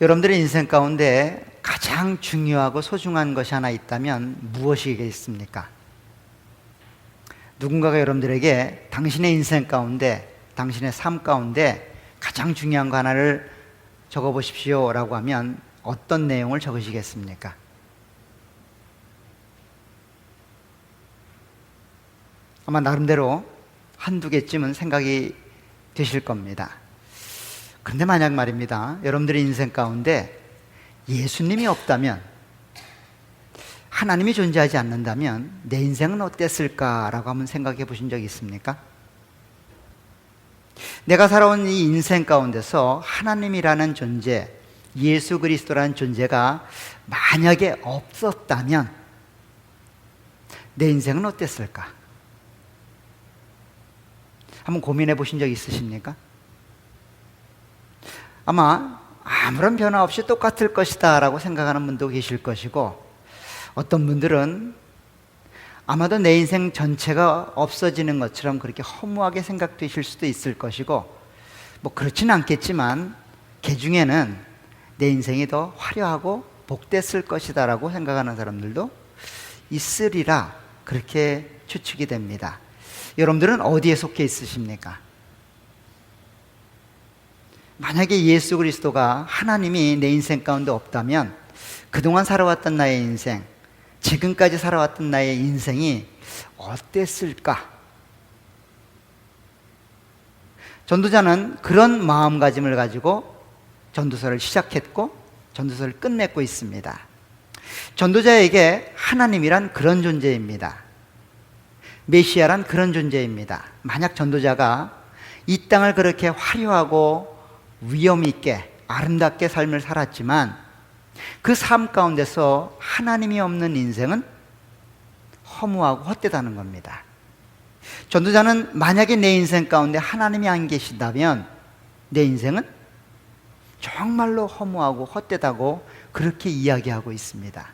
여러분들의 인생 가운데 가장 중요하고 소중한 것이 하나 있다면 무엇이겠습니까? 누군가가 여러분들에게 당신의 인생 가운데, 당신의 삶 가운데 가장 중요한 거 하나를 적어보십시오 라고 하면 어떤 내용을 적으시겠습니까? 아마 나름대로 한두 개쯤은 생각이 되실 겁니다. 그런데 만약 말입니다, 여러분들의 인생 가운데 예수님이 없다면, 하나님이 존재하지 않는다면 내 인생은 어땠을까라고 한번 생각해 보신 적이 있습니까? 내가 살아온 이 인생 가운데서 하나님이라는 존재, 예수 그리스도라는 존재가 만약에 없었다면 내 인생은 어땠을까? 한번 고민해 보신 적 있으십니까? 아마 아무런 변화 없이 똑같을 것이다 라고 생각하는 분도 계실 것이고, 어떤 분들은 아마도 내 인생 전체가 없어지는 것처럼 그렇게 허무하게 생각되실 수도 있을 것이고, 뭐 그렇지는 않겠지만 그 중에는 내 인생이 더 화려하고 복됐을 것이다 라고 생각하는 사람들도 있으리라, 그렇게 추측이 됩니다. 여러분들은 어디에 속해 있으십니까? 만약에 예수 그리스도가, 하나님이 내 인생 가운데 없다면 그동안 살아왔던 나의 인생, 지금까지 살아왔던 나의 인생이 어땠을까? 전도자는 그런 마음가짐을 가지고 전도서를 시작했고 전도서를 끝맺고 있습니다. 전도자에게 하나님이란 그런 존재입니다. 메시아란 그런 존재입니다. 만약 전도자가 이 땅을 그렇게 화려하고 위엄 있게 아름답게 삶을 살았지만 그 삶 가운데서 하나님이 없는 인생은 허무하고 헛되다는 겁니다. 전도자는 만약에 내 인생 가운데 하나님이 안 계신다면 내 인생은 정말로 허무하고 헛되다고 그렇게 이야기하고 있습니다.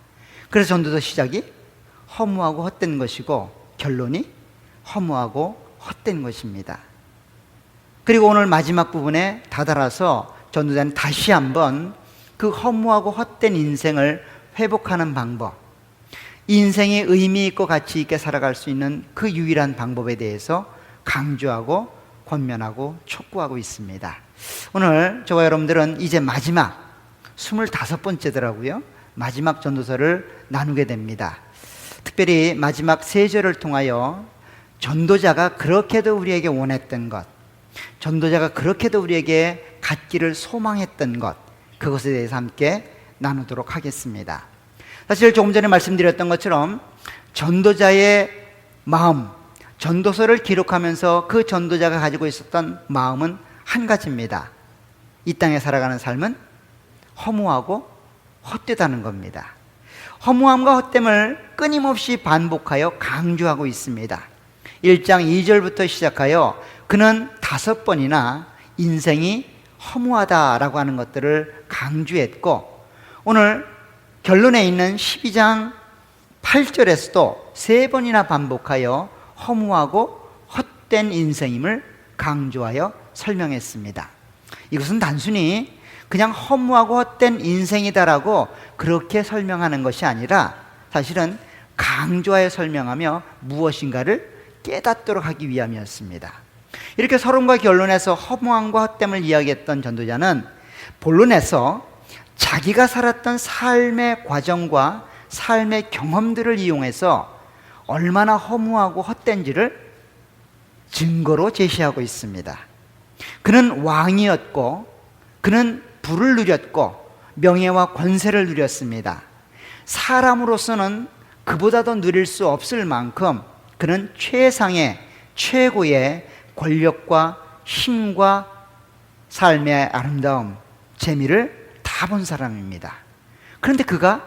그래서 전도서 시작이 허무하고 헛된 것이고 결론이 허무하고 헛된 것입니다. 그리고 오늘 마지막 부분에 다다라서 전도자는 다시 한번 그 허무하고 헛된 인생을 회복하는 방법, 인생이 의미 있고 가치 있게 살아갈 수 있는 그 유일한 방법에 대해서 강조하고 권면하고 촉구하고 있습니다. 오늘 저와 여러분들은 이제 마지막 25번째더라고요. 마지막 전도서를 나누게 됩니다. 특별히 마지막 3절을 통하여 전도자가 그렇게도 우리에게 원했던 것, 전도자가 그렇게도 우리에게 갖기를 소망했던 것, 그것에 대해서 함께 나누도록 하겠습니다. 사실 조금 전에 말씀드렸던 것처럼 전도자의 마음, 전도서를 기록하면서 그 전도자가 가지고 있었던 마음은 한 가지입니다. 이 땅에 살아가는 삶은 허무하고 헛되다는 겁니다. 허무함과 헛됨을 끊임없이 반복하여 강조하고 있습니다. 1장 2절부터 시작하여 그는 5번이나 인생이 허무하다라고 하는 것들을 강조했고, 오늘 결론에 있는 12장 8절에서도 3번이나 반복하여 허무하고 헛된 인생임을 강조하여 설명했습니다. 이것은 단순히 그냥 허무하고 헛된 인생이다라고 그렇게 설명하는 것이 아니라 사실은 강조하여 설명하며 무엇인가를 깨닫도록 하기 위함이었습니다. 이렇게 서론과 결론에서 허무함과 헛됨을 이야기했던 전도자는 본론에서 자기가 살았던 삶의 과정과 삶의 경험들을 이용해서 얼마나 허무하고 헛된지를 증거로 제시하고 있습니다. 그는 왕이었고 그는 부를 누렸고 명예와 권세를 누렸습니다. 사람으로서는 그보다 더 누릴 수 없을 만큼 그는 최상의 최고의 권력과 힘과 삶의 아름다움, 재미를 다 본 사람입니다. 그런데 그가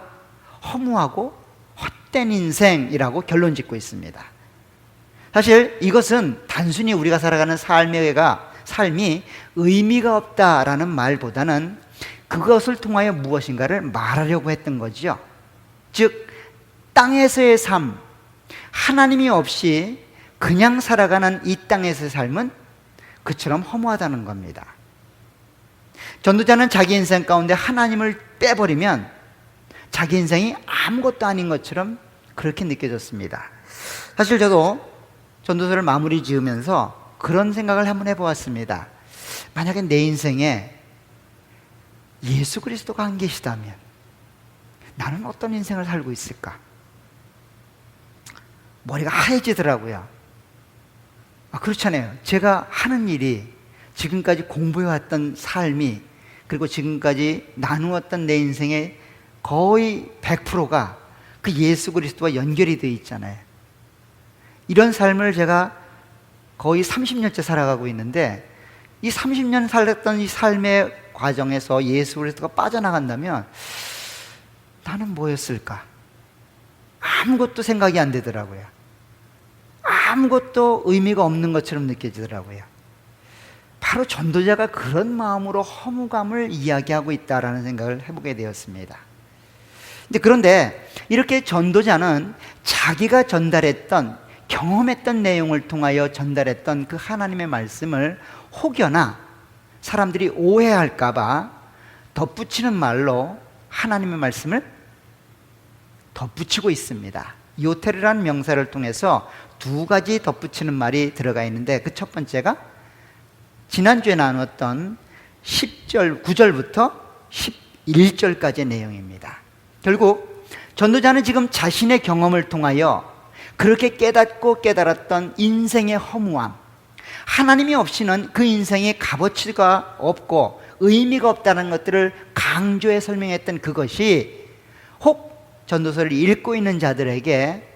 허무하고 헛된 인생이라고 결론 짓고 있습니다. 사실 이것은 단순히 우리가 살아가는 삶이 의미가 없다라는 말보다는 그것을 통하여 무엇인가를 말하려고 했던 거죠. 즉 땅에서의 삶, 하나님이 없이 그냥 살아가는 이 땅에서의 삶은 그처럼 허무하다는 겁니다. 전도자는 자기 인생 가운데 하나님을 빼버리면 자기 인생이 아무것도 아닌 것처럼 그렇게 느껴졌습니다. 사실 저도 전도서를 마무리 지으면서 그런 생각을 한번 해보았습니다. 만약에 내 인생에 예수 그리스도가 안 계시다면 나는 어떤 인생을 살고 있을까? 머리가 하얘지더라고요. 그렇잖아요. 제가 하는 일이, 지금까지 공부해왔던 삶이, 그리고 지금까지 나누었던 내 인생의 거의 100%가 그 예수 그리스도와 연결이 되어 있잖아요. 이런 삶을 제가 거의 30년째 살아가고 있는데, 이 30년 살았던 이 삶의 과정에서 예수 그리스도가 빠져나간다면 나는 뭐였을까? 아무것도 생각이 안 되더라고요. 아무것도 의미가 없는 것처럼 느껴지더라고요. 바로 전도자가 그런 마음으로 허무감을 이야기하고 있다라는 생각을 해보게 되었습니다. 그런데 이렇게 전도자는 자기가 전달했던, 경험했던 내용을 통하여 전달했던 그 하나님의 말씀을 혹여나 사람들이 오해할까봐 덧붙이는 말로 하나님의 말씀을 덧붙이고 있습니다. 요테르라는 명사를 통해서 두 가지 덧붙이는 말이 들어가 있는데, 그 첫 번째가 지난주에 나눴던 10절, 9절부터 11절까지의 내용입니다. 결국 전도자는 지금 자신의 경험을 통하여 그렇게 깨닫고 깨달았던 인생의 허무함, 하나님이 없이는 그 인생에 값어치가 없고 의미가 없다는 것들을 강조해 설명했던 그것이 혹 전도서를 읽고 있는 자들에게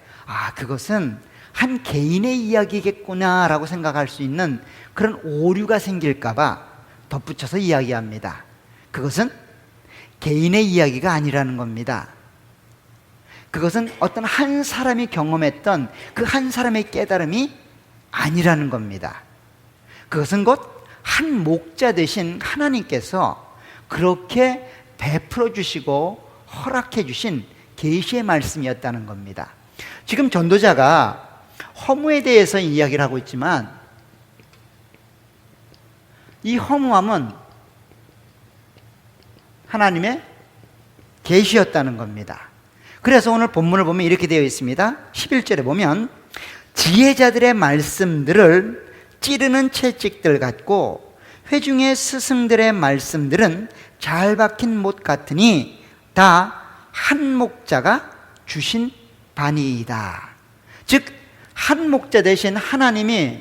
그것은 한 개인의 이야기겠구나 라고 생각할 수 있는 그런 오류가 생길까봐 덧붙여서 이야기합니다. 그것은 개인의 이야기가 아니라는 겁니다. 그것은 어떤 한 사람이 경험했던 그 한 사람의 깨달음이 아니라는 겁니다. 그것은 곧 한 목자 되신 하나님께서 그렇게 베풀어 주시고 허락해 주신 계시의 말씀이었다는 겁니다. 지금 전도자가 허무에 대해서 이야기를 하고 있지만 이 허무함은 하나님의 계시였다는 겁니다. 그래서 오늘 본문을 보면 이렇게 되어 있습니다. 11절에 보면 지혜자들의 말씀들을 찌르는 채찍들 같고 회중의 스승들의 말씀들은 잘 박힌 못 같으니 다 한 목자가 주신 바니이다. 즉 한 목자 대신 하나님이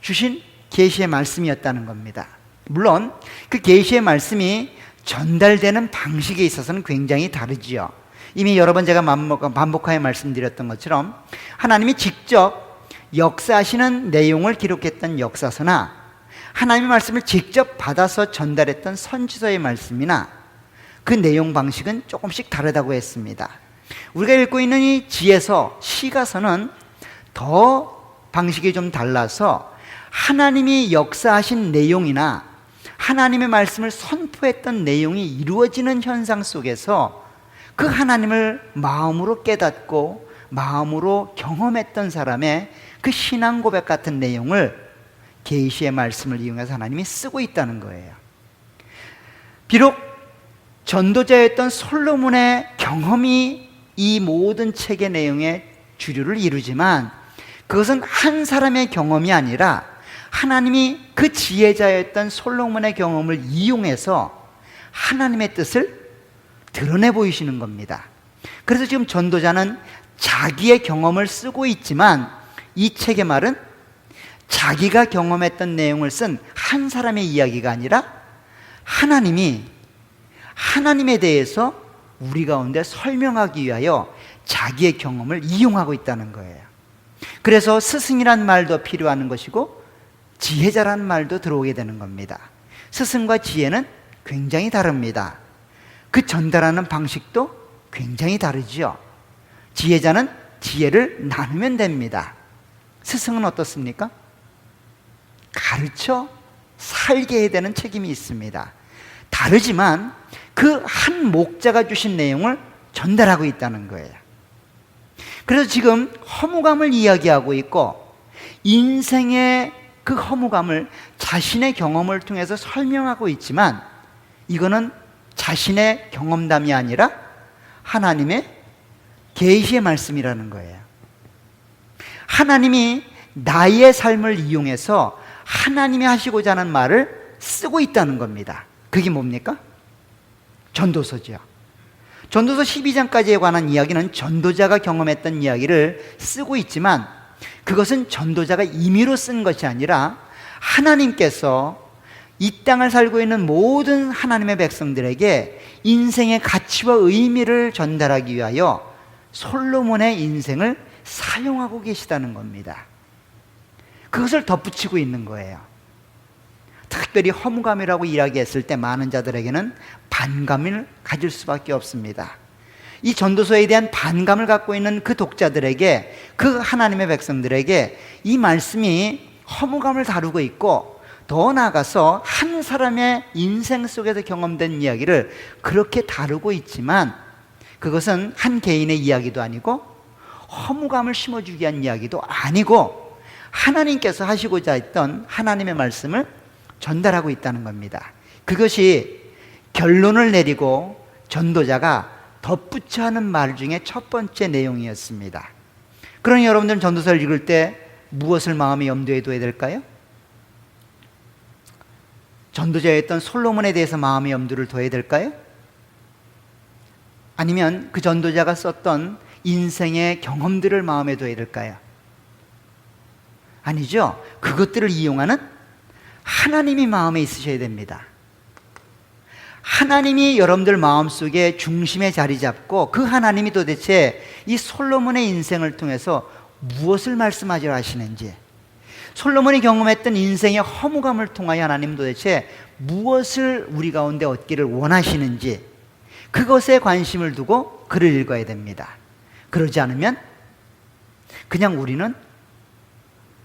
주신 계시의 말씀이었다는 겁니다. 물론 그 계시의 말씀이 전달되는 방식에 있어서는 굉장히 다르지요. 이미 여러 번 제가 반복하여 말씀드렸던 것처럼 하나님이 직접 역사하시는 내용을 기록했던 역사서나 하나님의 말씀을 직접 받아서 전달했던 선지서의 말씀이나 그 내용 방식은 조금씩 다르다고 했습니다. 우리가 읽고 있는 이 지혜서, 시가서는 더 방식이 좀 달라서 하나님이 역사하신 내용이나 하나님의 말씀을 선포했던 내용이 이루어지는 현상 속에서 그 하나님을 마음으로 깨닫고 마음으로 경험했던 사람의 그 신앙 고백 같은 내용을 계시의 말씀을 이용해서 하나님이 쓰고 있다는 거예요. 비록 전도자였던 솔로몬의 경험이 이 모든 책의 내용의 주류를 이루지만 그것은 한 사람의 경험이 아니라 하나님이 그 지혜자였던 솔로몬의 경험을 이용해서 하나님의 뜻을 드러내 보이시는 겁니다. 그래서 지금 전도자는 자기의 경험을 쓰고 있지만 이 책의 말은 자기가 경험했던 내용을 쓴 한 사람의 이야기가 아니라 하나님이 하나님에 대해서 우리 가운데 설명하기 위하여 자기의 경험을 이용하고 있다는 거예요. 그래서 스승이란 말도 필요한 것이고 지혜자란 말도 들어오게 되는 겁니다. 스승과 지혜는 굉장히 다릅니다. 그 전달하는 방식도 굉장히 다르죠. 지혜자는 지혜를 나누면 됩니다. 스승은 어떻습니까? 가르쳐 살게 해야 되는 책임이 있습니다. 다르지만 그 한 목자가 주신 내용을 전달하고 있다는 거예요. 그래서 지금 허무감을 이야기하고 있고 인생의 그 허무감을 자신의 경험을 통해서 설명하고 있지만 이거는 자신의 경험담이 아니라 하나님의 계시의 말씀이라는 거예요. 하나님이 나의 삶을 이용해서 하나님이 하시고자 하는 말을 쓰고 있다는 겁니다. 그게 뭡니까? 전도서죠. 전도서 12장까지에 관한 이야기는 전도자가 경험했던 이야기를 쓰고 있지만 그것은 전도자가 임의로 쓴 것이 아니라 하나님께서 이 땅을 살고 있는 모든 하나님의 백성들에게 인생의 가치와 의미를 전달하기 위하여 솔로몬의 인생을 사용하고 계시다는 겁니다. 그것을 덧붙이고 있는 거예요. 특별히 허무감이라고 이야기했을 때 많은 자들에게는 반감을 가질 수밖에 없습니다. 이 전도서에 대한 반감을 갖고 있는 그 독자들에게, 그 하나님의 백성들에게 이 말씀이 허무감을 다루고 있고, 더 나아가서 한 사람의 인생 속에서 경험된 이야기를 그렇게 다루고 있지만 그것은 한 개인의 이야기도 아니고 허무감을 심어주기 위한 이야기도 아니고 하나님께서 하시고자 했던 하나님의 말씀을 전달하고 있다는 겁니다. 그것이 결론을 내리고 전도자가 덧붙여 하는 말 중에 첫 번째 내용이었습니다. 그러니 여러분들은 전도서를 읽을 때 무엇을 마음에 염두에 둬야 될까요? 전도자였던 솔로몬에 대해서 마음의 염두를 둬야 될까요? 아니면 그 전도자가 썼던 인생의 경험들을 마음에 둬야 될까요? 아니죠. 그것들을 이용하는 하나님이 마음에 있으셔야 됩니다. 하나님이 여러분들 마음속에 중심에 자리 잡고 그 하나님이 도대체 이 솔로몬의 인생을 통해서 무엇을 말씀하시려 하시는지, 솔로몬이 경험했던 인생의 허무감을 통하여 하나님 도대체 무엇을 우리 가운데 얻기를 원하시는지 그것에 관심을 두고 글을 읽어야 됩니다. 그러지 않으면 그냥 우리는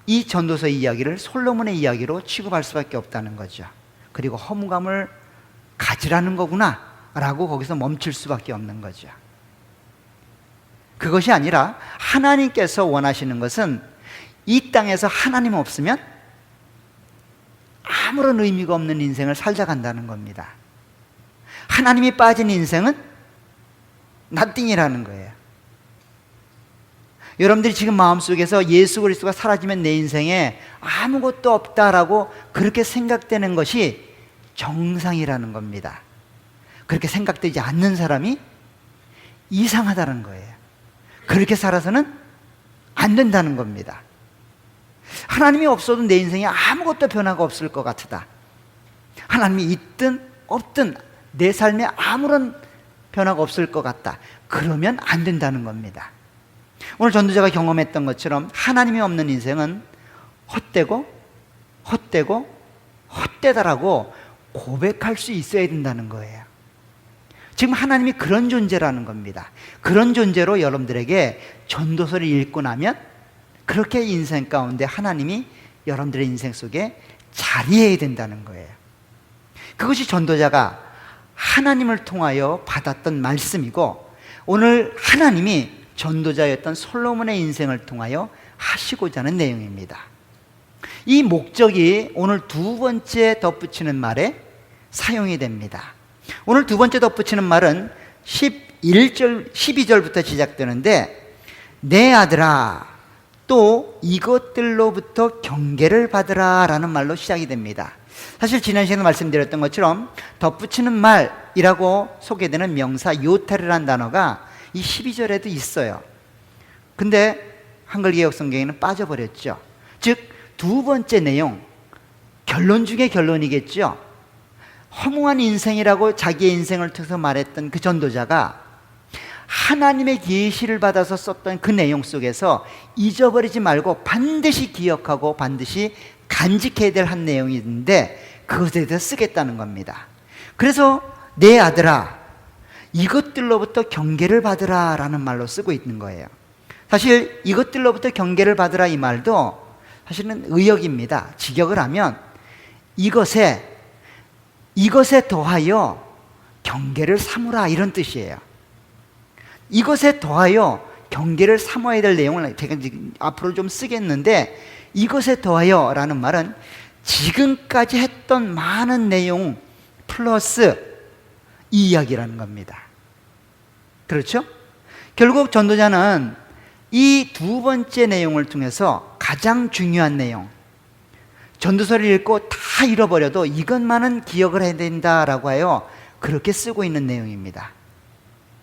이 전도서의 이야기를 솔로몬의 이야기로 취급할 수밖에 없다는 거죠. 그리고 허무감을 가지라는 거구나 라고 거기서 멈출 수밖에 없는 거죠. 그것이 아니라 하나님께서 원하시는 것은 이 땅에서 하나님 없으면 아무런 의미가 없는 인생을 살다 간다는 겁니다. 하나님이 빠진 인생은 nothing이라는 거예요. 여러분들이 지금 마음속에서 예수 그리스도가 사라지면 내 인생에 아무것도 없다라고 그렇게 생각되는 것이 정상이라는 겁니다. 그렇게 생각되지 않는 사람이 이상하다는 거예요. 그렇게 살아서는 안 된다는 겁니다. 하나님이 없어도 내 인생에 아무것도 변화가 없을 것 같다. 하나님이 있든 없든 내 삶에 아무런 변화가 없을 것 같다. 그러면 안 된다는 겁니다. 오늘 전도자가 경험했던 것처럼 하나님이 없는 인생은 헛되고 헛되다라고 고백할 수 있어야 된다는 거예요. 지금 하나님이 그런 존재라는 겁니다. 그런 존재로 여러분들에게 전도서를 읽고 나면 그렇게 인생 가운데 하나님이 여러분들의 인생 속에 자리해야 된다는 거예요. 그것이 전도자가 하나님을 통하여 받았던 말씀이고, 오늘 하나님이 전도자였던 솔로몬의 인생을 통하여 하시고자 하는 내용입니다. 이 목적이 오늘 두 번째 덧붙이는 말에 사용이 됩니다. 오늘 두 번째 덧붙이는 말은 12절부터 시작되는데, 내 아들아 또 이것들로부터 경계를 받으라 라는 말로 시작이 됩니다. 사실 지난 시간에 말씀드렸던 것처럼 덧붙이는 말이라고 소개되는 명사 요테르라는 단어가 이 12절에도 있어요. 근데 한글개혁 성경에는 빠져버렸죠. 즉 두 번째 내용, 결론 중에 결론이겠죠. 허무한 인생이라고 자기의 인생을 통해서 말했던 그 전도자가 하나님의 계시를 받아서 썼던 그 내용 속에서 잊어버리지 말고 반드시 기억하고 반드시 간직해야 될 한 내용이 있는데 그것에 대해서 쓰겠다는 겁니다. 그래서 내 아들아 이것들로부터 경계를 받으라 라는 말로 쓰고 있는 거예요. 사실 이것들로부터 경계를 받으라 이 말도 사실은 의역입니다. 직역을 하면 이것에 더하여 경계를 삼으라 이런 뜻이에요. 이것에 더하여 경계를 삼아야 될 내용을 제가 앞으로 좀 쓰겠는데, 이것에 더하여 라는 말은 지금까지 했던 많은 내용 플러스 이 이야기라는 겁니다. 그렇죠? 결국 전도자는 이 두 번째 내용을 통해서 가장 중요한 내용, 전도서를 읽고 다 잃어버려도 이것만은 기억을 해야 된다라고 하여 그렇게 쓰고 있는 내용입니다.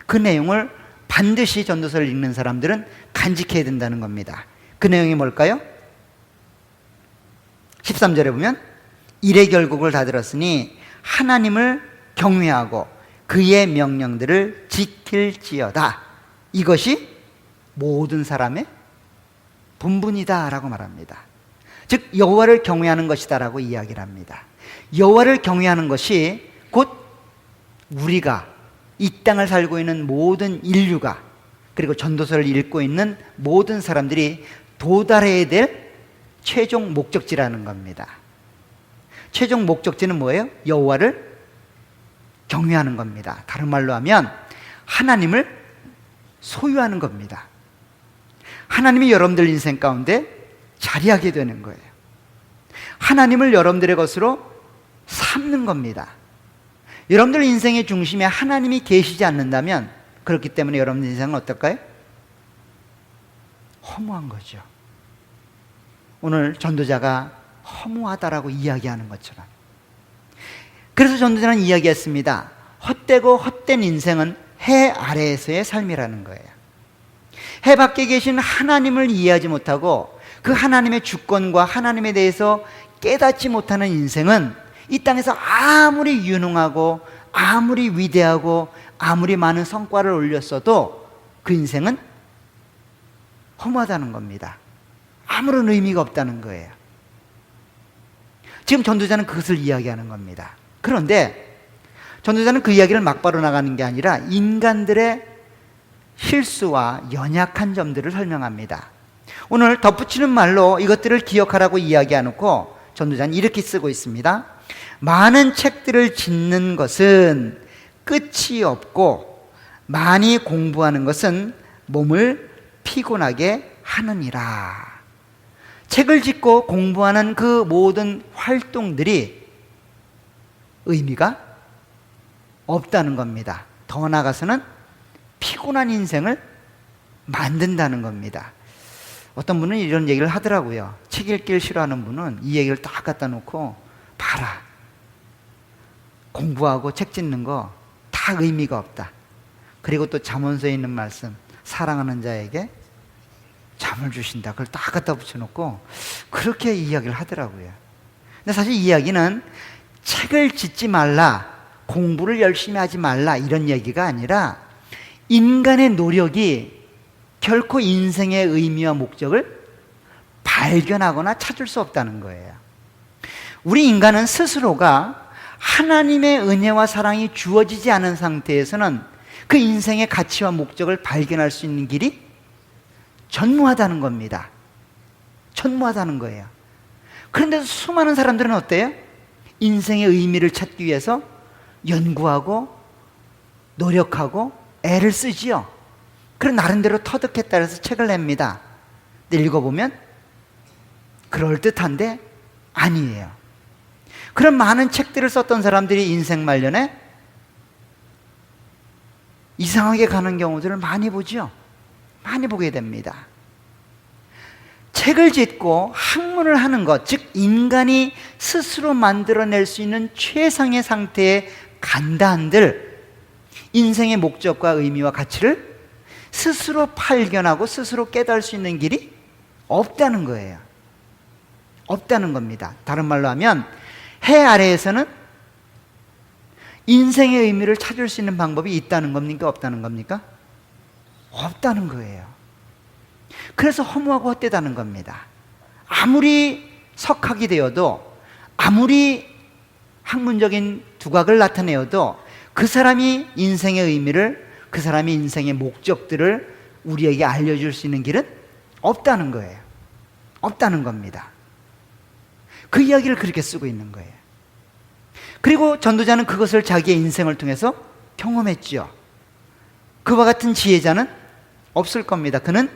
그 내용을 반드시 전도서를 읽는 사람들은 간직해야 된다는 겁니다. 그 내용이 뭘까요? 13절에 보면 일의 결국을 다 들었으니 하나님을 경외하고 그의 명령들을 지킬지어다. 이것이 모든 사람의 본분이다 라고 말합니다. 즉 여호와를 경외하는 것이다 라고 이야기를 합니다. 여호와를 경외하는 것이 곧 우리가 이 땅을 살고 있는 모든 인류가, 그리고 전도서를 읽고 있는 모든 사람들이 도달해야 될 최종 목적지라는 겁니다. 최종 목적지는 뭐예요? 여호와를 경외하는 겁니다. 다른 말로 하면 하나님을 소유하는 겁니다. 하나님이 여러분들 인생 가운데 자리하게 되는 거예요. 하나님을 여러분들의 것으로 삼는 겁니다. 여러분들 인생의 중심에 하나님이 계시지 않는다면, 그렇기 때문에 여러분들 인생은 어떨까요? 허무한 거죠. 오늘 전도자가 허무하다라고 이야기하는 것처럼. 그래서 전도자는 이야기했습니다. 헛되고 헛된 인생은 해 아래에서의 삶이라는 거예요. 해 밖에 계신 하나님을 이해하지 못하고 그 하나님의 주권과 하나님에 대해서 깨닫지 못하는 인생은 이 땅에서 아무리 유능하고 아무리 위대하고 아무리 많은 성과를 올렸어도 그 인생은 허무하다는 겁니다. 아무런 의미가 없다는 거예요. 지금 전도자는 그것을 이야기하는 겁니다. 그런데 전도자는 그 이야기를 막바로 나가는 게 아니라 인간들의 실수와 연약한 점들을 설명합니다. 오늘 덧붙이는 말로 이것들을 기억하라고 이야기해놓고 전도자는 이렇게 쓰고 있습니다. 많은 책들을 짓는 것은 끝이 없고 많이 공부하는 것은 몸을 피곤하게 하느니라. 책을 짓고 공부하는 그 모든 활동들이 의미가 없다는 겁니다. 더 나아가서는 피곤한 인생을 만든다는 겁니다. 어떤 분은 이런 얘기를 하더라고요. 책 읽기를 싫어하는 분은 이 얘기를 딱 갖다 놓고, 봐라, 공부하고 책 짓는 거 다 의미가 없다. 그리고 또 잠언서에 있는 말씀, 사랑하는 자에게 잠을 주신다. 그걸 딱 갖다 붙여놓고 그렇게 이야기를 하더라고요. 근데 사실 이 이야기는 책을 짓지 말라, 공부를 열심히 하지 말라, 이런 얘기가 아니라 인간의 노력이 결코 인생의 의미와 목적을 발견하거나 찾을 수 없다는 거예요. 우리 인간은 스스로가 하나님의 은혜와 사랑이 주어지지 않은 상태에서는 그 인생의 가치와 목적을 발견할 수 있는 길이 전무하다는 겁니다. 전무하다는 거예요. 그런데 수많은 사람들은 어때요? 인생의 의미를 찾기 위해서 연구하고 노력하고 애를 쓰지요. 그런 나름대로 터득했다 해서 책을 냅니다. 근데 읽어보면 그럴듯한데 아니에요. 그런 많은 책들을 썼던 사람들이 인생 말년에 이상하게 가는 경우들을 많이 보죠. 많이 보게 됩니다. 책을 짓고 학문을 하는 것, 즉 인간이 스스로 만들어낼 수 있는 최상의 상태에 간다 한들 인생의 목적과 의미와 가치를 스스로 발견하고 스스로 깨달을 수 있는 길이 없다는 거예요. 없다는 겁니다. 다른 말로 하면 해 아래에서는 인생의 의미를 찾을 수 있는 방법이 있다는 겁니까? 없다는 겁니까? 없다는 거예요. 그래서 허무하고 헛되다는 겁니다. 아무리 석학이 되어도, 아무리 학문적인 두각을 나타내어도 그 사람이 인생의 의미를, 그 사람이 인생의 목적들을 우리에게 알려줄 수 있는 길은 없다는 거예요. 없다는 겁니다. 그 이야기를 그렇게 쓰고 있는 거예요. 그리고 전도자는 그것을 자기의 인생을 통해서 경험했죠. 그와 같은 지혜자는 없을 겁니다. 그는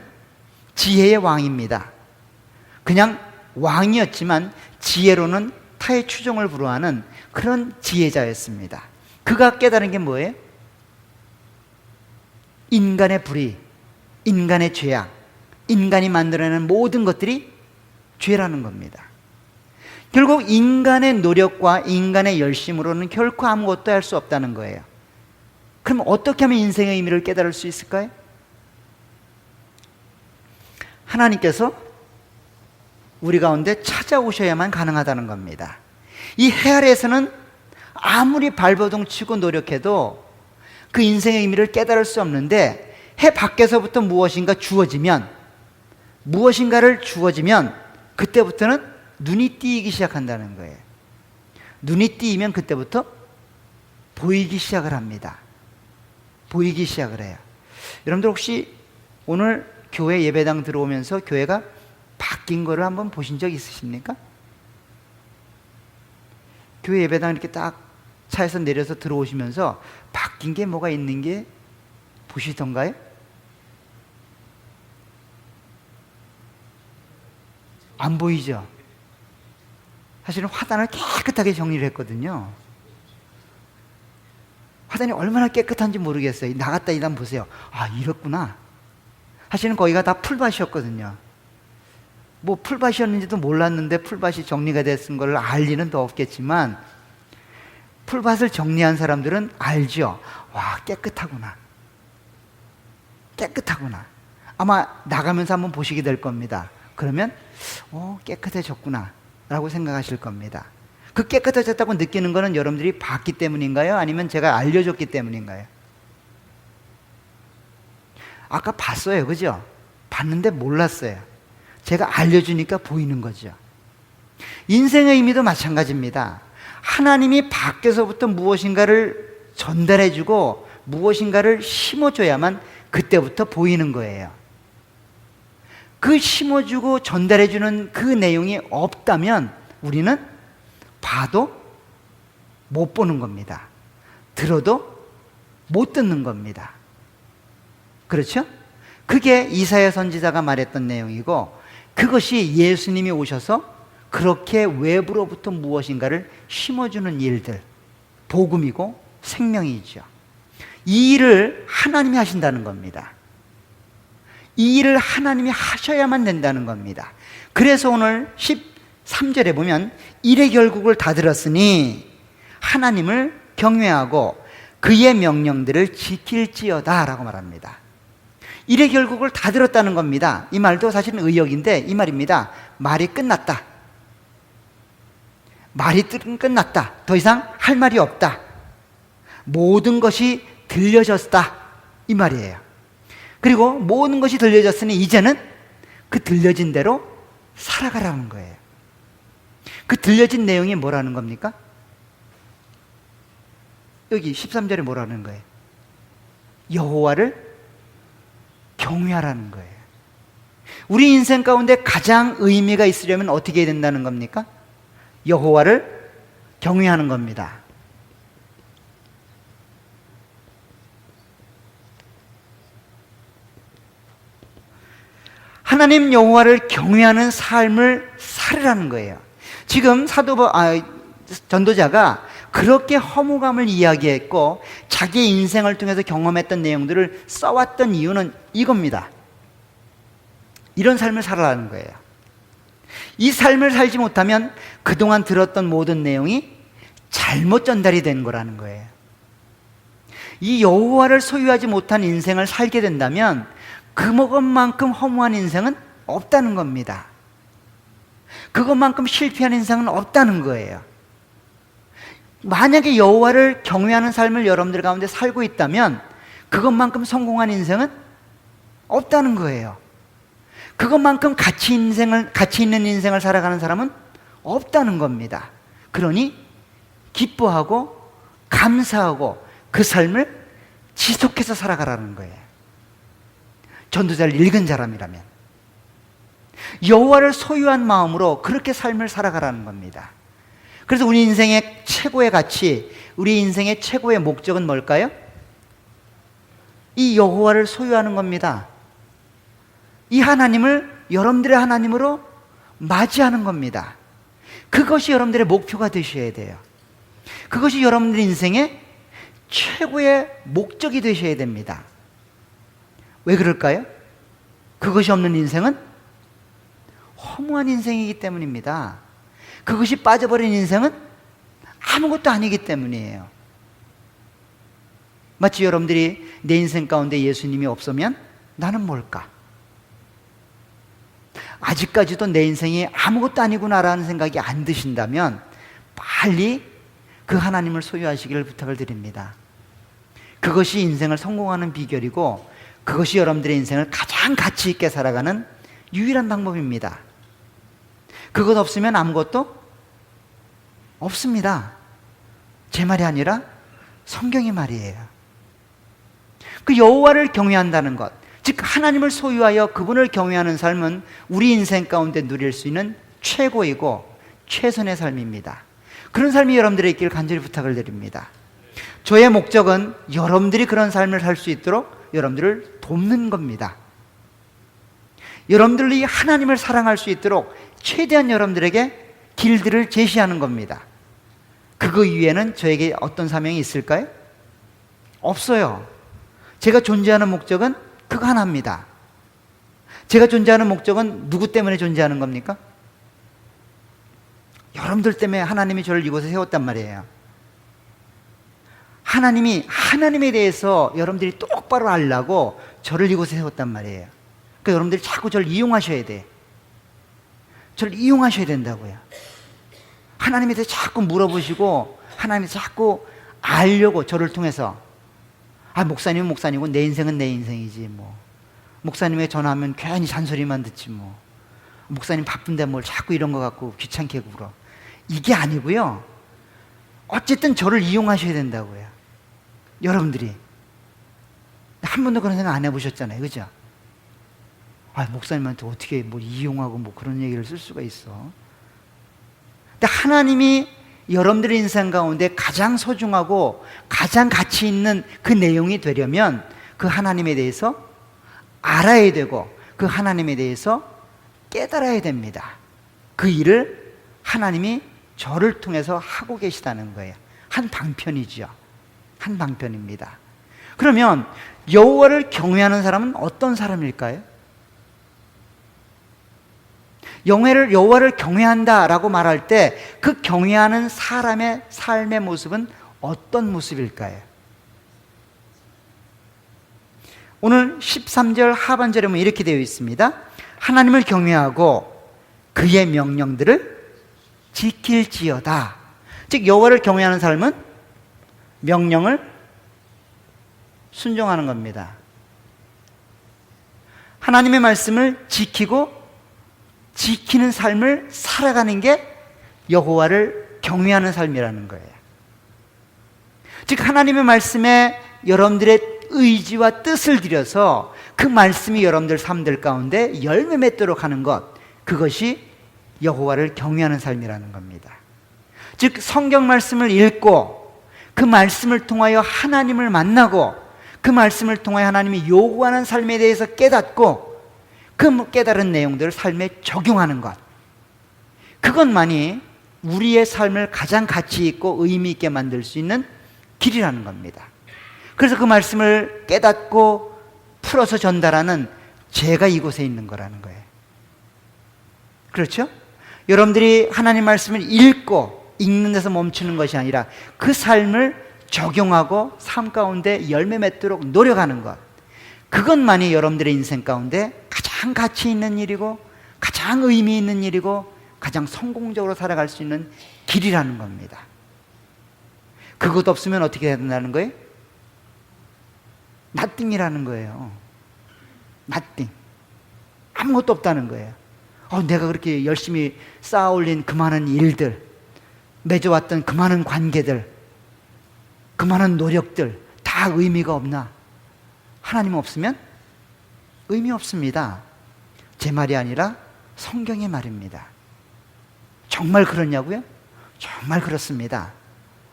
지혜의 왕입니다. 그냥 왕이었지만 지혜로는 타의 추종을 불허하는 그런 지혜자였습니다. 그가 깨달은 게 뭐예요? 인간의 불의, 인간의 죄악, 인간이 만들어내는 모든 것들이 죄라는 겁니다. 결국 인간의 노력과 인간의 열심으로는 결코 아무것도 할 수 없다는 거예요. 그럼 어떻게 하면 인생의 의미를 깨달을 수 있을까요? 하나님께서 우리 가운데 찾아오셔야만 가능하다는 겁니다. 이 해 아래에서는 아무리 발버둥 치고 노력해도 그 인생의 의미를 깨달을 수 없는데, 해 밖에서부터 무엇인가를 주어지면 그때부터는 눈이 띄기 시작한다는 거예요. 눈이 띄면 그때부터 보이기 시작을 합니다. 보이기 시작을 해요. 여러분들 혹시 오늘 교회 예배당 들어오면서 교회가 바뀐 거를 한번 보신 적 있으십니까? 교회 예배당 이렇게 딱 차에서 내려서 들어오시면서 바뀐 게 뭐가 있는 게 보시던가요? 안 보이죠? 사실은 화단을 깨끗하게 정리를 했거든요. 화단이 얼마나 깨끗한지 모르겠어요. 나갔다 이단 보세요. 아, 이렇구나. 사실은 거기가 다 풀밭이었거든요. 뭐 풀밭이었는지도 몰랐는데 풀밭이 정리가 됐은 걸 알 리는 더 없겠지만, 풀밭을 정리한 사람들은 알죠. 와, 깨끗하구나. 깨끗하구나. 아마 나가면서 한번 보시게 될 겁니다. 그러면 깨끗해졌구나 라고 생각하실 겁니다. 그 깨끗해졌다고 느끼는 거는 여러분들이 봤기 때문인가요? 아니면 제가 알려줬기 때문인가요? 아까 봤어요, 그죠? 봤는데 몰랐어요. 제가 알려주니까 보이는 거죠. 인생의 의미도 마찬가지입니다. 하나님이 밖에서부터 무엇인가를 전달해주고 무엇인가를 심어줘야만 그때부터 보이는 거예요. 그 심어주고 전달해주는 그 내용이 없다면 우리는 봐도 못 보는 겁니다. 들어도 못 듣는 겁니다. 그렇죠? 그게 이사야 선지자가 말했던 내용이고, 그것이 예수님이 오셔서 그렇게 외부로부터 무엇인가를 심어주는 일들, 복음이고 생명이죠. 이 일을 하나님이 하신다는 겁니다. 이 일을 하나님이 하셔야만 된다는 겁니다. 그래서 오늘 13절에 보면 일의 결국을 다 들었으니 하나님을 경외하고 그의 명령들을 지킬지어다 라고 말합니다. 일의 결국을 다 들었다는 겁니다. 이 말도 사실은 의역인데 이 말입니다. 말이 끝났다. 말이 끝났다. 더 이상 할 말이 없다. 모든 것이 들려졌다. 이 말이에요. 그리고 모든 것이 들려졌으니 이제는 그 들려진 대로 살아가라는 거예요. 그 들려진 내용이 뭐라는 겁니까? 여기 13절에 뭐라는 거예요? 여호와를 경외하라는 거예요. 우리 인생 가운데 가장 의미가 있으려면 어떻게 해야 된다는 겁니까? 여호와를 경외하는 겁니다. 하나님 여호와를 경외하는 삶을 살으라는 거예요. 지금 전도자가 그렇게 허무감을 이야기했고 자기의 인생을 통해서 경험했던 내용들을 써왔던 이유는 이겁니다. 이런 삶을 살아라는 거예요. 이 삶을 살지 못하면 그동안 들었던 모든 내용이 잘못 전달이 된 거라는 거예요. 이 여호와를 소유하지 못한 인생을 살게 된다면 그것만큼 허무한 인생은 없다는 겁니다. 그것만큼 실패한 인생은 없다는 거예요. 만약에 여호와를 경외하는 삶을 여러분들 가운데 살고 있다면 그것만큼 성공한 인생은 없다는 거예요. 그것만큼 가치 있는 인생을 살아가는 사람은 없다는 겁니다. 그러니 기뻐하고 감사하고 그 삶을 지속해서 살아가라는 거예요. 전도자를 읽은 사람이라면 여호와를 소유한 마음으로 그렇게 삶을 살아가라는 겁니다. 그래서 우리 인생의 최고의 가치, 우리 인생의 최고의 목적은 뭘까요? 이 여호와를 소유하는 겁니다. 이 하나님을 여러분들의 하나님으로 맞이하는 겁니다. 그것이 여러분들의 목표가 되셔야 돼요. 그것이 여러분들 인생의 최고의 목적이 되셔야 됩니다. 왜 그럴까요? 그것이 없는 인생은 허무한 인생이기 때문입니다. 그것이 빠져버린 인생은 아무것도 아니기 때문이에요. 마치 여러분들이 내 인생 가운데 예수님이 없으면 나는 뭘까? 아직까지도 내 인생이 아무것도 아니구나라는 생각이 안 드신다면 빨리 그 하나님을 소유하시기를 부탁을 드립니다. 그것이 인생을 성공하는 비결이고 그것이 여러분들의 인생을 가장 가치 있게 살아가는 유일한 방법입니다. 그것 없으면 아무것도 없습니다. 제 말이 아니라 성경의 말이에요. 그 여호와를 경외한다는 것, 즉 하나님을 소유하여 그분을 경외하는 삶은 우리 인생 가운데 누릴 수 있는 최고이고 최선의 삶입니다. 그런 삶이 여러분들의 있기를 간절히 부탁을 드립니다. 저의 목적은 여러분들이 그런 삶을 살 수 있도록 여러분들을 돕는 겁니다. 여러분들이 하나님을 사랑할 수 있도록 최대한 여러분들에게 길들을 제시하는 겁니다. 그거 이외에는 저에게 어떤 사명이 있을까요? 없어요. 제가 존재하는 목적은 그거 하나입니다. 제가 존재하는 목적은 누구 때문에 존재하는 겁니까? 여러분들 때문에 하나님이 저를 이곳에 세웠단 말이에요. 하나님이 하나님에 대해서 여러분들이 똑바로 알라고 저를 이곳에 세웠단 말이에요. 그러니까 여러분들이 자꾸 저를 이용하셔야 돼. 저를 이용하셔야 된다고요. 하나님에 대해서 자꾸 물어보시고 하나님에 대해서 자꾸 알려고 저를 통해서 목사님은 목사님이고 내 인생은 내 인생이지 뭐. 목사님에게 전화하면 괜히 잔소리만 듣지 뭐. 목사님 바쁜데 뭘 자꾸 이런 거 갖고 귀찮게 굴어. 이게 아니고요. 어쨌든 저를 이용하셔야 된다고요. 여러분들이. 한 번도 그런 생각 안 해보셨잖아요. 그죠? 목사님한테 어떻게 뭐 이용하고 뭐 그런 얘기를 쓸 수가 있어. 근데 하나님이 여러분들의 인생 가운데 가장 소중하고 가장 가치 있는 그 내용이 되려면 그 하나님에 대해서 알아야 되고 그 하나님에 대해서 깨달아야 됩니다. 그 일을 하나님이 저를 통해서 하고 계시다는 거예요. 한 방편이죠. 한 방편입니다. 그러면 여호와를 경외하는 사람은 어떤 사람일까요? 여호와를 경외한다라고 말할 때 그 경외하는 사람의 삶의 모습은 어떤 모습일까요? 오늘 13절 하반절에 보면 이렇게 되어 있습니다. 하나님을 경외하고 그의 명령들을 지킬지어다. 즉 여호와를 경외하는 삶은 명령을 순종하는 겁니다. 하나님의 말씀을 지키는 삶을 살아가는 게 여호와를 경외하는 삶이라는 거예요. 즉 하나님의 말씀에 여러분들의 의지와 뜻을 들여서 그 말씀이 여러분들 삶들 가운데 열매 맺도록 하는 것, 그것이 여호와를 경외하는 삶이라는 겁니다. 즉 성경 말씀을 읽고 그 말씀을 통하여 하나님을 만나고 그 말씀을 통하여 하나님이 요구하는 삶에 대해서 깨닫고 그 깨달은 내용들을 삶에 적용하는 것, 그것만이 우리의 삶을 가장 가치 있고 의미 있게 만들 수 있는 길이라는 겁니다. 그래서 그 말씀을 깨닫고 풀어서 전달하는 제가 이곳에 있는 거라는 거예요. 그렇죠? 여러분들이 하나님 말씀을 읽는 데서 멈추는 것이 아니라 그 삶을 적용하고 삶 가운데 열매 맺도록 노력하는 것, 그것만이 여러분들의 인생 가운데 가장 가치 있는 일이고 가장 의미 있는 일이고 가장 성공적으로 살아갈 수 있는 길이라는 겁니다. 그것 없으면 어떻게 해야 된다는 거예요? nothing이라는 거예요. nothing. 아무것도 없다는 거예요. 내가 그렇게 열심히 쌓아올린 그 많은 일들, 맺어왔던 그 많은 관계들, 그 많은 노력들 다 의미가 없나? 하나님 없으면 의미 없습니다. 제 말이 아니라 성경의 말입니다. 정말 그렇냐고요? 정말 그렇습니다.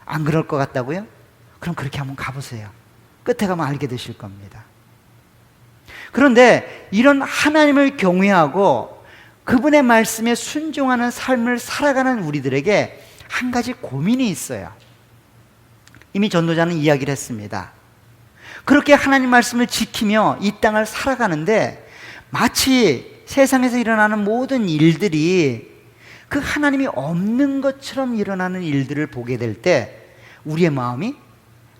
안 그럴 것 같다고요? 그럼 그렇게 한번 가보세요. 끝에 가면 알게 되실 겁니다. 그런데 이런 하나님을 경외하고 그분의 말씀에 순종하는 삶을 살아가는 우리들에게 한 가지 고민이 있어요. 이미 전도자는 이야기를 했습니다. 그렇게 하나님 말씀을 지키며 이 땅을 살아가는데 마치 세상에서 일어나는 모든 일들이 그 하나님이 없는 것처럼 일어나는 일들을 보게 될 때 우리의 마음이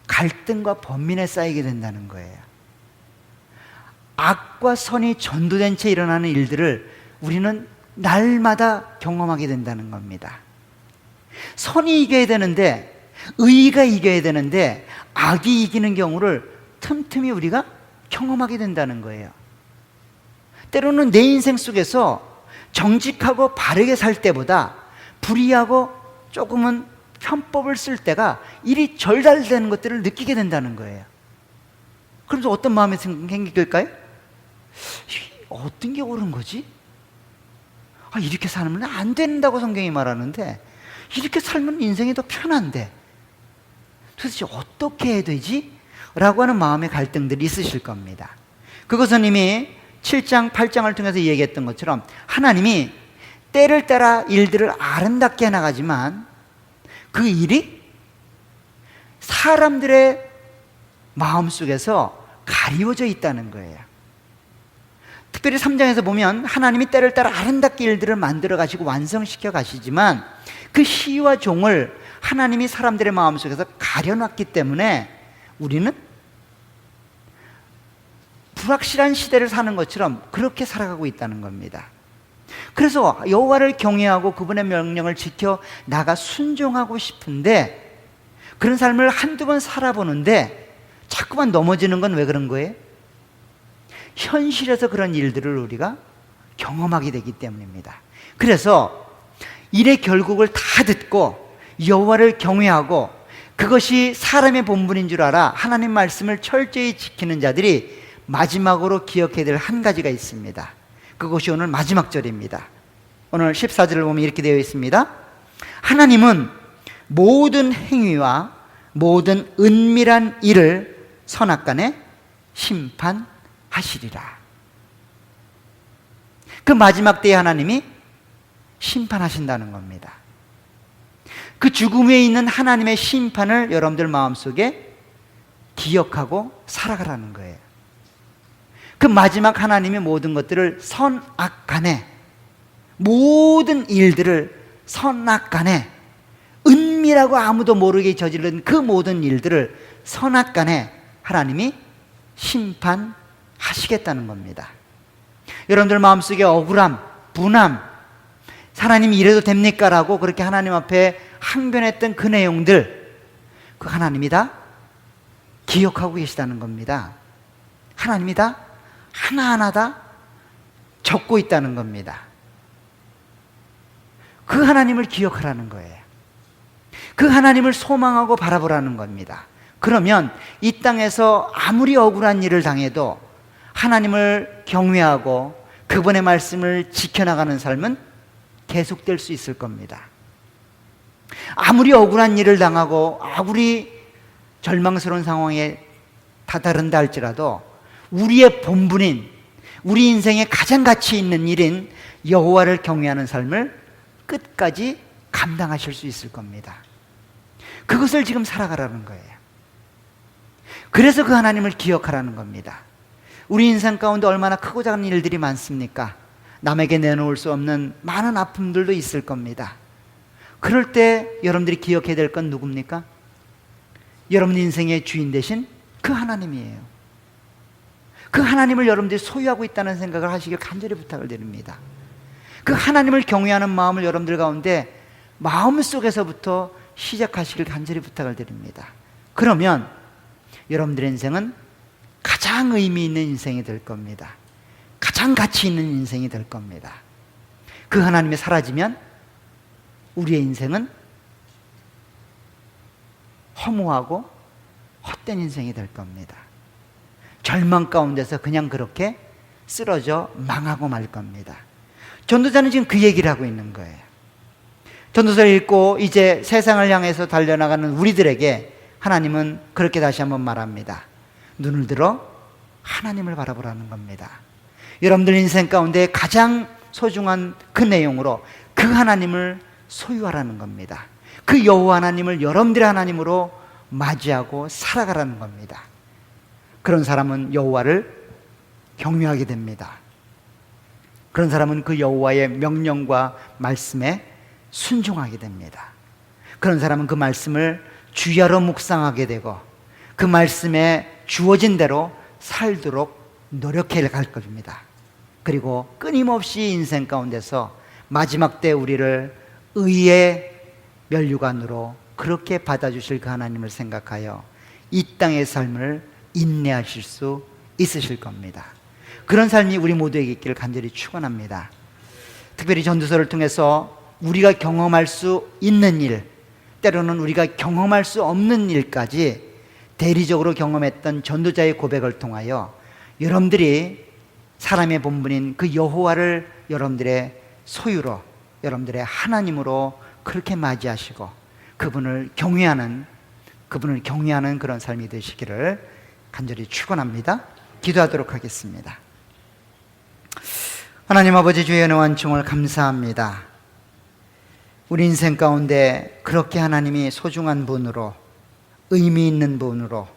갈등과 번민에 쌓이게 된다는 거예요. 악과 선이 전도된 채 일어나는 일들을 우리는 날마다 경험하게 된다는 겁니다. 선이 이겨야 되는데, 의가 이겨야 되는데 악이 이기는 경우를 틈틈이 우리가 경험하게 된다는 거예요. 때로는 내 인생 속에서 정직하고 바르게 살 때보다 불의하고 조금은 편법을 쓸 때가 일이 절달되는 것들을 느끼게 된다는 거예요. 그러면서 어떤 마음이 생길까요? 어떤 게 옳은 거지? 이렇게 살면 안 된다고 성경이 말하는데 이렇게 살면 인생이 더 편한데 도대체 어떻게 해야 되지? 라고 하는 마음의 갈등들이 있으실 겁니다. 그것은 이미 7장, 8장을 통해서 얘기했던 것처럼 하나님이 때를 따라 일들을 아름답게 해나가지만 그 일이 사람들의 마음속에서 가리워져 있다는 거예요. 특별히 3장에서 보면 하나님이 때를 따라 아름답게 일들을 만들어 가시고 완성시켜 가시지만 그 시와 종을 하나님이 사람들의 마음속에서 가려놨기 때문에 우리는 불확실한 시대를 사는 것처럼 그렇게 살아가고 있다는 겁니다. 그래서 여호와를 경외하고 그분의 명령을 지켜 나가 순종하고 싶은데 그런 삶을 한두 번 살아보는데 자꾸만 넘어지는 건 왜 그런 거예요? 현실에서 그런 일들을 우리가 경험하게 되기 때문입니다. 그래서 일의 결국을 다 듣고 여호와를 경외하고 그것이 사람의 본분인 줄 알아 하나님 말씀을 철저히 지키는 자들이 마지막으로 기억해야 될 한 가지가 있습니다. 그것이 오늘 마지막 절입니다. 오늘 14절을 보면 이렇게 되어 있습니다. 하나님은 모든 행위와 모든 은밀한 일을 선악간에 심판하시리라. 그 마지막 때에 하나님이 심판하신다는 겁니다. 그 죽음에 있는 하나님의 심판을 여러분들 마음속에 기억하고 살아가라는 거예요. 그 마지막 하나님이 모든 것들을 선악간에, 모든 일들을 선악간에, 은밀하고 아무도 모르게 저지른 그 모든 일들을 선악간에 하나님이 심판하시겠다는 겁니다. 여러분들 마음속에 억울함, 분함, 하나님이 이래도 됩니까? 라고 그렇게 하나님 앞에 항변했던 그 내용들, 그 하나님이 다 기억하고 계시다는 겁니다. 하나님이 다 하나하나 다 적고 있다는 겁니다. 그 하나님을 기억하라는 거예요. 그 하나님을 소망하고 바라보라는 겁니다. 그러면 이 땅에서 아무리 억울한 일을 당해도 하나님을 경외하고 그분의 말씀을 지켜나가는 삶은 계속될 수 있을 겁니다. 아무리 억울한 일을 당하고 아무리 절망스러운 상황에 다다른다 할지라도 우리의 본분인, 우리 인생의 가장 가치 있는 일인 여호와를 경외하는 삶을 끝까지 감당하실 수 있을 겁니다. 그것을 지금 살아가라는 거예요. 그래서 그 하나님을 기억하라는 겁니다. 우리 인생 가운데 얼마나 크고 작은 일들이 많습니까? 남에게 내놓을 수 없는 많은 아픔들도 있을 겁니다. 그럴 때 여러분들이 기억해야 될 건 누굽니까? 여러분 인생의 주인 되신 그 하나님이에요. 그 하나님을 여러분들이 소유하고 있다는 생각을 하시길 간절히 부탁을 드립니다. 그 하나님을 경외하는 마음을 여러분들 가운데 마음속에서부터 시작하시길 간절히 부탁을 드립니다. 그러면 여러분들의 인생은 가장 의미 있는 인생이 될 겁니다. 가장 가치 있는 인생이 될 겁니다. 그 하나님이 사라지면 우리의 인생은 허무하고 헛된 인생이 될 겁니다. 절망 가운데서 그냥 그렇게 쓰러져 망하고 말 겁니다. 전도자는 지금 그 얘기를 하고 있는 거예요. 전도서를 읽고 이제 세상을 향해서 달려나가는 우리들에게 하나님은 그렇게 다시 한번 말합니다. 눈을 들어 하나님을 바라보라는 겁니다. 여러분들 인생 가운데 가장 소중한 그 내용으로 그 하나님을 소유하라는 겁니다. 그 여호와 하나님을 여러분들의 하나님으로 맞이하고 살아가라는 겁니다. 그런 사람은 여호와를 경외하게 됩니다. 그런 사람은 그 여호와의 명령과 말씀에 순종하게 됩니다. 그런 사람은 그 말씀을 주야로 묵상하게 되고 그 말씀에 주어진 대로 살도록 노력해 갈 겁니다. 그리고 끊임없이 인생 가운데서 마지막 때 우리를 의의 면류관으로 그렇게 받아주실 그 하나님을 생각하여 이 땅의 삶을 인내하실 수 있으실 겁니다. 그런 삶이 우리 모두에게 있기를 간절히 축원합니다. 특별히 전도서를 통해서 우리가 경험할 수 있는 일, 때로는 우리가 경험할 수 없는 일까지 대리적으로 경험했던 전도자의 고백을 통하여 여러분들이 사람의 본분인 그 여호와를 여러분들의 소유로, 여러분들의 하나님으로 그렇게 맞이하시고 그분을 경외하는 그런 삶이 되시기를 간절히 축원합니다. 기도하도록 하겠습니다. 하나님 아버지, 주의 은혜와 은총을 감사합니다. 우리 인생 가운데 그렇게 하나님이 소중한 분으로, 의미 있는 분으로,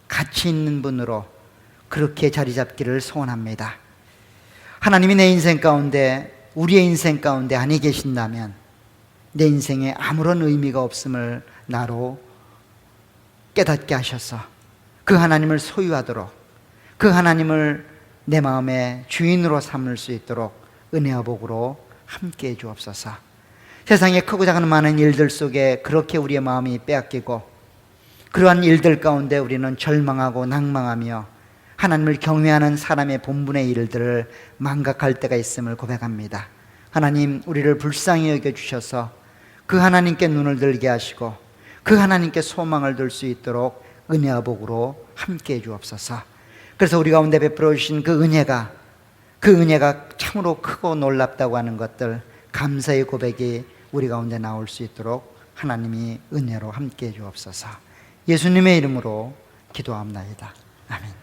가치 있는 분으로 그렇게 자리 잡기를 소원합니다. 하나님이 내 인생 가운데, 우리의 인생 가운데 아니 계신다면 내 인생에 아무런 의미가 없음을 나로 깨닫게 하셔서 그 하나님을 소유하도록, 그 하나님을 내 마음의 주인으로 삼을 수 있도록 은혜와 복으로 함께해 주옵소서. 세상에 크고 작은 많은 일들 속에 그렇게 우리의 마음이 빼앗기고 그러한 일들 가운데 우리는 절망하고 낭망하며 하나님을 경외하는 사람의 본분의 일들을 망각할 때가 있음을 고백합니다. 하나님, 우리를 불쌍히 여겨주셔서 그 하나님께 눈을 들게 하시고 그 하나님께 소망을 둘 수 있도록 은혜와 복으로 함께해 주옵소서. 그래서 우리 가운데 베풀어 주신 그 은혜가 참으로 크고 놀랍다고 하는 것들, 감사의 고백이 우리 가운데 나올 수 있도록 하나님이 은혜로 함께해 주옵소서. 예수님의 이름으로 기도합나이다. 아멘.